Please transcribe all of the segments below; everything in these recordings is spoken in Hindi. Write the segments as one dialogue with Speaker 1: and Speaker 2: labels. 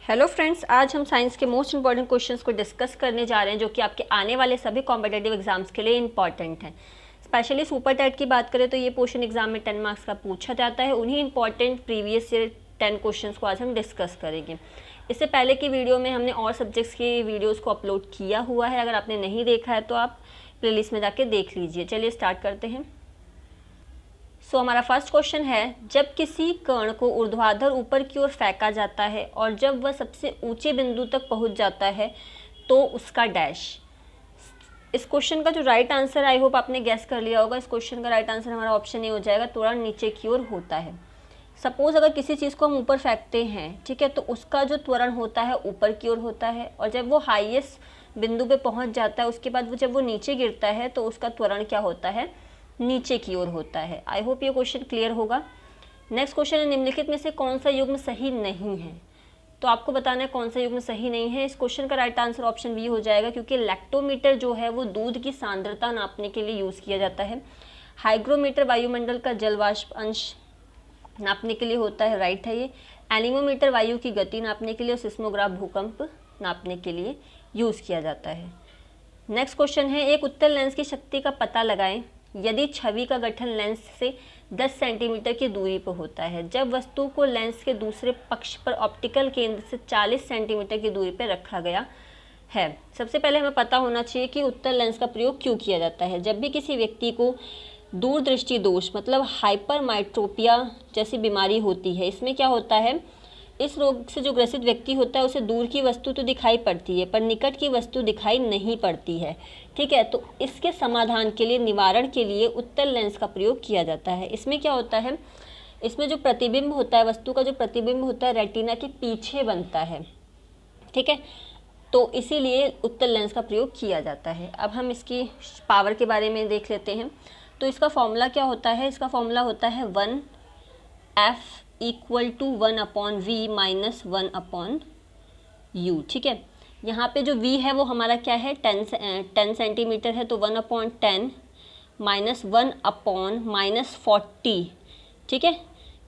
Speaker 1: हेलो फ्रेंड्स, आज हम साइंस के मोस्ट इंपॉर्टेंट क्वेश्चंस को डिस्कस करने जा रहे हैं जो कि आपके आने वाले सभी कॉम्पिटेटिव एग्जाम्स के लिए इंपॉर्टेंट हैं। स्पेशली सुपर टेट की बात करें तो ये पोर्शन एग्जाम में 10 मार्क्स का पूछा जाता है। उन्हीं इंपॉर्टेंट प्रीवियस ईयर 10 क्वेश्चंस को आज हम डिस्कस करेंगे। इससे पहले की वीडियो में हमने और सब्जेक्ट्स की वीडियोज़ को अपलोड किया हुआ है। अगर आपने नहीं देखा है तो आप प्लेलिस्ट में जाके देख लीजिए। चलिए स्टार्ट करते हैं। हमारा फर्स्ट क्वेश्चन है, जब किसी कण को ऊर्ध्वाधर ऊपर की ओर फेंका जाता है और जब वह सबसे ऊंचे बिंदु तक पहुंच जाता है तो उसका डैश। इस क्वेश्चन का जो राइट आंसर, आई होप आपने गैस कर लिया होगा। इस क्वेश्चन का राइट आंसर हमारा ऑप्शन ए हो जाएगा, त्वरण नीचे की ओर होता है। सपोज अगर किसी चीज़ को हम ऊपर फेंकते हैं, ठीक है, तो उसका जो त्वरण होता है ऊपर की ओर होता है, और जब वो हाईएस्ट बिंदु पे पहुंच जाता है उसके बाद जब वो नीचे गिरता है तो उसका त्वरण क्या होता है, नीचे की ओर होता है। आई होप ये क्वेश्चन क्लियर होगा। नेक्स्ट क्वेश्चन है, निम्नलिखित में से कौन सा युग्म सही नहीं है। तो आपको बताना है कौन सा युग्म सही नहीं है। इस क्वेश्चन का राइट आंसर ऑप्शन बी हो जाएगा, क्योंकि लैक्टोमीटर जो है वो दूध की सांद्रता नापने के लिए यूज़ किया जाता है। हाइग्रोमीटर वायुमंडल का जलवाष्प अंश नापने के लिए होता है, राइट है ये। एनीमोमीटर वायु की गति नापने के लिए, और सिस्मोग्राफ भूकंप नापने के लिए यूज़ किया जाता है। नेक्स्ट क्वेश्चन है, एक उत्तल लेंस की शक्ति का पता लगाएं यदि छवि का गठन लेंस से 10 सेंटीमीटर की दूरी पर होता है, जब वस्तु को लेंस के दूसरे पक्ष पर ऑप्टिकल केंद्र से 40 सेंटीमीटर की दूरी पर रखा गया है। सबसे पहले हमें पता होना चाहिए कि उत्तल लेंस का प्रयोग क्यों किया जाता है। जब भी किसी व्यक्ति को दूरदृष्टि दोष मतलब हाइपरमाइट्रोपिया जैसी बीमारी होती है, इसमें क्या होता है, इस रोग से जो ग्रसित व्यक्ति होता है उसे दूर की वस्तु तो दिखाई पड़ती है पर निकट की वस्तु दिखाई नहीं पड़ती है, ठीक है। तो इसके समाधान के लिए, निवारण के लिए उत्तल लेंस का प्रयोग किया जाता है। इसमें क्या होता है, इसमें जो प्रतिबिंब होता है, वस्तु का जो प्रतिबिंब होता है रेटिना के पीछे बनता है, ठीक है। तो इसीलिए उत्तल लेंस का प्रयोग किया जाता है। अब हम इसकी पावर के बारे में देख लेते हैं। तो इसका फॉर्मूला क्या होता है, इसका फॉर्मूला होता है 1F equal to 1/v minus 1/u, ठीक है। यहाँ पे जो v है वो हमारा क्या है, 10 सेंटीमीटर है, तो 1/10 माइनस 1/-40, ठीक है,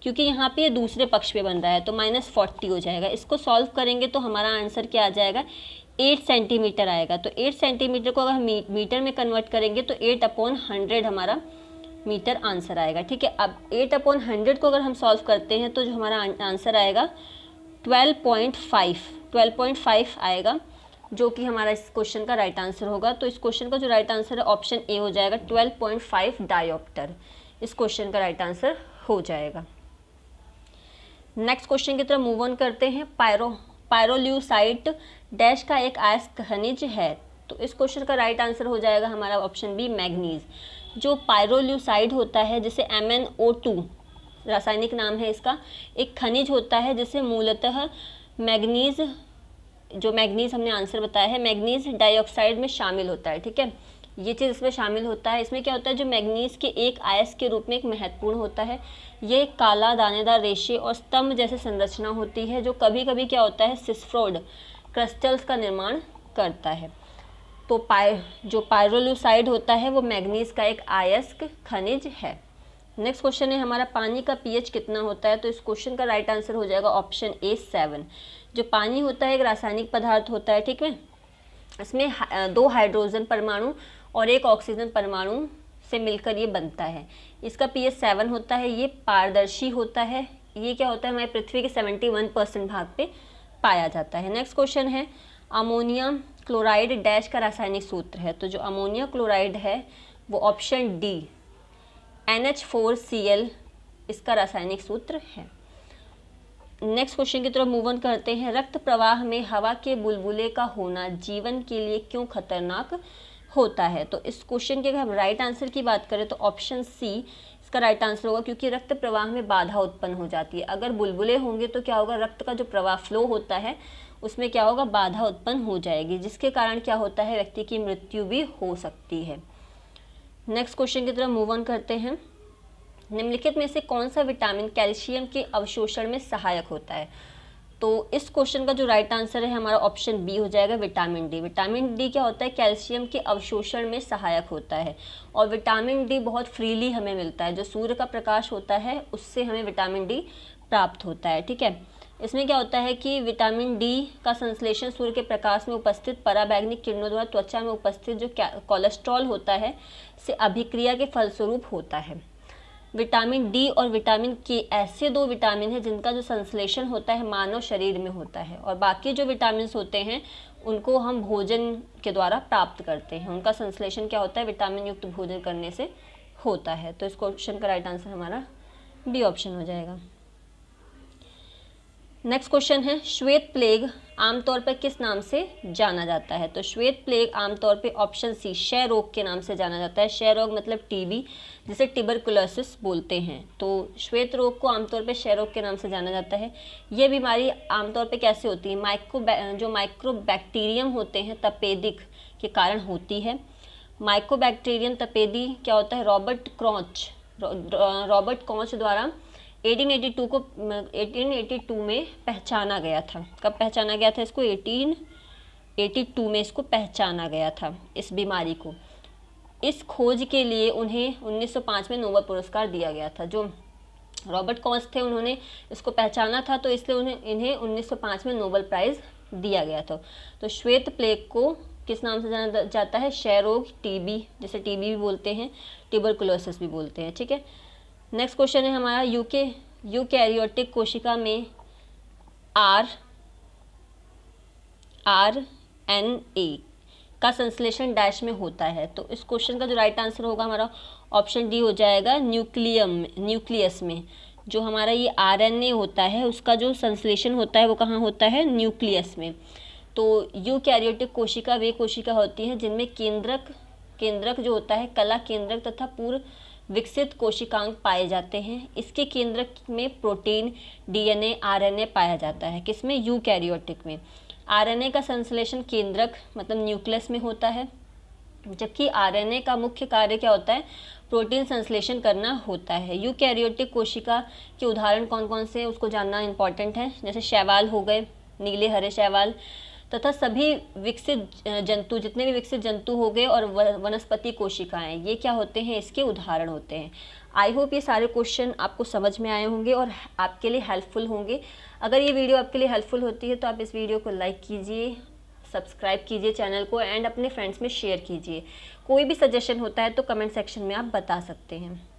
Speaker 1: क्योंकि यहाँ पे ये दूसरे पक्ष पे बन रहा है तो -40 हो जाएगा। इसको सॉल्व करेंगे तो हमारा आंसर क्या आ जाएगा, 8 सेंटीमीटर आएगा। तो 8 सेंटीमीटर को अगर हम मीटर में कन्वर्ट करेंगे तो 8/100 हमारा मीटर आंसर आएगा, ठीक है। अब 8/100 को अगर हम सॉल्व करते हैं तो जो हमारा आंसर आएगा 12.5 आएगा, जो कि हमारा इस क्वेश्चन का राइट आंसर होगा। तो इस क्वेश्चन का जो राइट आंसर है ऑप्शन ए हो जाएगा, 12.5 डायोप्टर इस क्वेश्चन का राइट आंसर हो जाएगा। नेक्स्ट क्वेश्चन की तरफ मूव ऑन करते हैं। पायरोल्यूसाइट डैश का एक अयस्क खनिज है। तो इस क्वेश्चन का राइट आंसर हो जाएगा हमारा ऑप्शन बी, मैग्नीज। जो पायरोल्यूसाइड होता है, जिसे MnO2 रासायनिक नाम है इसका, एक खनिज होता है जिसे मूलतः मैग्नीज, जो मैग्नीज हमने आंसर बताया है, मैग्नीज डाइऑक्साइड में शामिल होता है, ठीक है। ये चीज़ इसमें शामिल होता है। इसमें क्या होता है, जो मैग्नीज के एक अयस्क के रूप में एक महत्वपूर्ण होता है। ये काला दानेदार रेशे और स्तंभ जैसे संरचना होती है, जो कभी कभी क्या होता है, सिस्फ्रोड क्रिस्टल्स का निर्माण करता है। तो जो पायरोल्यूसाइड होता है वो मैग्नीज का एक अयस्क खनिज है। नेक्स्ट क्वेश्चन है हमारा, पानी का pH कितना होता है। तो इस क्वेश्चन का राइट आंसर हो जाएगा ऑप्शन ए, 7। जो पानी होता है एक रासायनिक पदार्थ होता है, ठीक है। इसमें 2 हाइड्रोजन परमाणु और 1 ऑक्सीजन परमाणु से मिलकर ये बनता है। इसका pH 7 होता है। ये पारदर्शी होता है। ये क्या होता है, हमारे पृथ्वी के 71% भाग पे पाया जाता है। नेक्स्ट क्वेश्चन है, अमोनिया क्लोराइड डैश का रासायनिक सूत्र है। तो जो अमोनिया क्लोराइड है वो ऑप्शन डी, NH4Cl इसका रासायनिक सूत्र है। नेक्स्ट क्वेश्चन की तरफ मूव ऑन करते हैं। रक्त प्रवाह में हवा के बुलबुले का होना जीवन के लिए क्यों खतरनाक होता है। तो इस क्वेश्चन के अगर हम राइट आंसर की बात करें तो ऑप्शन सी इसका राइट आंसर होगा, क्योंकि रक्त प्रवाह में बाधा उत्पन्न हो जाती है। अगर बुलबुले होंगे तो क्या होगा, रक्त का जो प्रवाह फ्लो होता है उसमें क्या होगा, बाधा उत्पन्न हो जाएगी, जिसके कारण क्या होता है, व्यक्ति की मृत्यु भी हो सकती है। नेक्स्ट क्वेश्चन की तरफ मूव ऑन करते हैं। निम्नलिखित में से कौन सा विटामिन कैल्शियम के अवशोषण में सहायक होता है। तो इस क्वेश्चन का जो राइट आंसर है हमारा ऑप्शन बी हो जाएगा, विटामिन डी। विटामिन डी क्या होता है, कैल्शियम के अवशोषण में सहायक होता है, और विटामिन डी बहुत फ्रीली हमें मिलता है। जो सूर्य का प्रकाश होता है उससे हमें विटामिन डी प्राप्त होता है, ठीक है। इसमें क्या होता है कि विटामिन डी का संश्लेषण सूर्य के प्रकाश में उपस्थित पराबैंगनी किरणों द्वारा त्वचा में उपस्थित जो कोलेस्ट्रॉल होता है से अभिक्रिया के फलस्वरूप होता है। विटामिन डी और विटामिन के ऐसे दो विटामिन हैं जिनका जो संश्लेषण होता है मानव शरीर में होता है, और बाकी जो विटामिन होते हैं उनको हम भोजन के द्वारा प्राप्त करते हैं। उनका संश्लेषण क्या होता है, विटामिन युक्त भोजन करने से होता है। तो इस क्वेश्चन का राइट आंसर हमारा बी ऑप्शन हो जाएगा। नेक्स्ट क्वेश्चन है, श्वेत प्लेग आमतौर पर किस नाम से जाना जाता है? तो श्वेत प्लेग आमतौर पे ऑप्शन सी क्षय रोग के नाम से जाना जाता है। क्षय रोग मतलब टीबी, जिसे ट्यूबरकुलोसिस बोलते हैं। तो श्वेत रोग को आमतौर पे क्षय रोग के नाम से जाना जाता है। ये बीमारी आमतौर पे कैसे होती है, जो माइक्रोबैक्टीरियम होते हैं तपेदिक के कारण होती है। माइक्रोबैक्टीरियम तपेदी क्या होता है, रॉबर्ट कॉच द्वारा 1882 में पहचाना गया था। कब पहचाना गया था इसको? 1882 में इसको पहचाना गया था, इस बीमारी को। इस खोज के लिए उन्हें 1905 में नोबेल पुरस्कार दिया गया था। जो रॉबर्ट कॉच थे उन्होंने इसको पहचाना था, तो इसलिए इन्हें 1905 में नोबेल प्राइज़ दिया गया था। तो श्वेत प्लेग को किस नाम से जाना जाता है? क्षय रोग, टीबी, जैसे टीबी भी बोलते हैं, ट्यूबरकुलोसिस भी बोलते हैं। ठीक है, नेक्स्ट क्वेश्चन है हमारा, यूकैरियोटिक कोशिका में RNA का संश्लेषण डैश में होता है। तो इस क्वेश्चन का जो राइट आंसर होगा हमारा ऑप्शन डी हो जाएगा, न्यूक्लियस में। जो हमारा ये RNA होता है उसका जो संश्लेषण होता है वो कहाँ होता है? न्यूक्लियस में। तो यूकैरियोटिक कोशिका वे कोशिका होती हैं जिनमें केंद्रक जो होता है, कला केंद्रक तथा पूर्व विकसित कोशिकांग पाए जाते हैं। इसके केंद्रक में प्रोटीन, DNA, RNA पाया जाता है। किसमें? यूकैरियोटिक में। RNA का संश्लेषण केंद्रक मतलब न्यूक्लियस में होता है, जबकि RNA का मुख्य कार्य क्या होता है? प्रोटीन संश्लेषण करना होता है। यूकैरियोटिक कोशिका के उदाहरण कौन कौन से हैं उसको जानना इंपॉर्टेंट है, जैसे शैवाल हो गए, नीले हरे शैवाल, तथा सभी विकसित जंतु, जितने भी विकसित जंतु हो गए, और वनस्पति कोशिकाएं, ये क्या होते हैं? इसके उदाहरण होते हैं। आई होप ये सारे क्वेश्चन आपको समझ में आए होंगे और आपके लिए हेल्पफुल होंगे। अगर ये वीडियो आपके लिए हेल्पफुल होती है तो आप इस वीडियो को लाइक कीजिए, सब्सक्राइब कीजिए चैनल को, एंड अपने फ्रेंड्स में शेयर कीजिए। कोई भी सजेशन होता है तो कमेंट सेक्शन में आप बता सकते हैं।